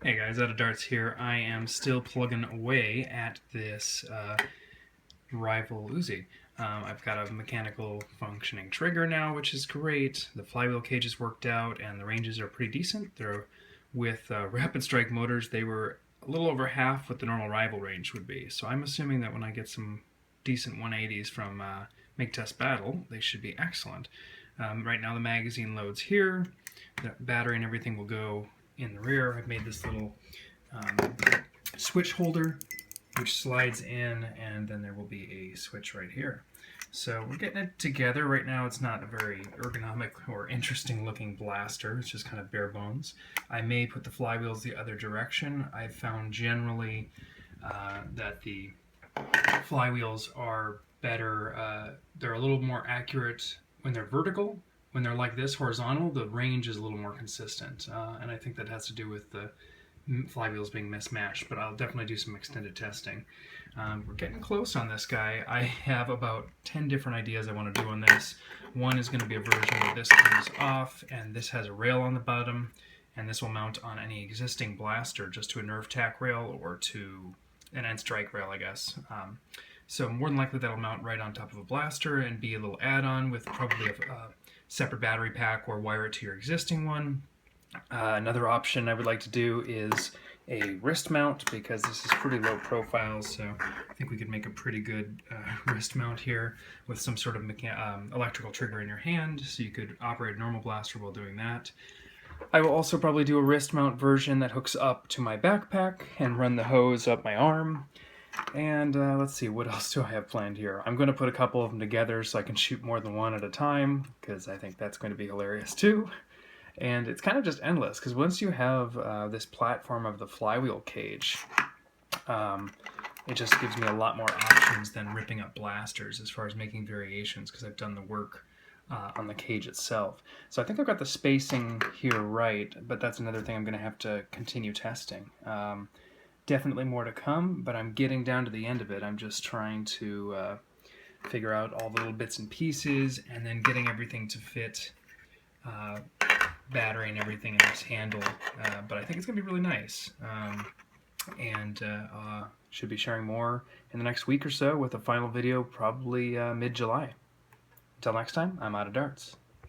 Hey guys, out of darts here. I am still plugging away at this Rival Uzi. I've got a mechanical functioning trigger now, which is great. The flywheel cage is worked out and the ranges are pretty decent. They're with rapid strike motors. They were a little over half what the normal Rival range would be. So I'm assuming that when I get some decent 180s from Make Test Battle, they should be excellent. Right now the magazine loads here. The battery and everything will go in the rear. I've made this little switch holder which slides in, and then there will be a switch right here. So we're getting it together. Right now it's not a very ergonomic or interesting looking blaster. It's just kind of bare bones. I may put the flywheels the other direction. I've found generally that the flywheels are better. They're a little more accurate when they're vertical. When they're like this, horizontal, the range is a little more consistent. And I think that has to do with the flywheels being mismatched, but I'll definitely do some extended testing. We're getting close on this guy. I have about 10 different ideas I want to do on this. One is going to be a version where this comes off, and this has a rail on the bottom, and this will mount on any existing blaster, just to a Nerf tack rail or to an end strike rail, I guess. So more than likely that'll mount right on top of a blaster and be a little add-on with probably a separate battery pack, or wire it to your existing one. Another option I would like to do is a wrist mount, because this is pretty low profile, so I think we could make a pretty good wrist mount here with some sort of electrical trigger in your hand, so you could operate a normal blaster while doing that. I will also probably do a wrist mount version that hooks up to my backpack and run the hose up my arm. And let's see, what else do I have planned here? I'm going to put a couple of them together so I can shoot more than one at a time, because I think that's going to be hilarious too. And it's kind of just endless, because once you have this platform of the flywheel cage, it just gives me a lot more options than ripping up blasters as far as making variations, because I've done the work on the cage itself. So I think I've got the spacing here right, but that's another thing I'm going to have to continue testing. Definitely more to come, but I'm getting down to the end of it. I'm just trying to figure out all the little bits and pieces, and then getting everything to fit, battery and everything in this handle. But I think it's going to be really nice. And should be sharing more in the next week or so with a final video, probably mid-July. Until next time, I'm out of darts.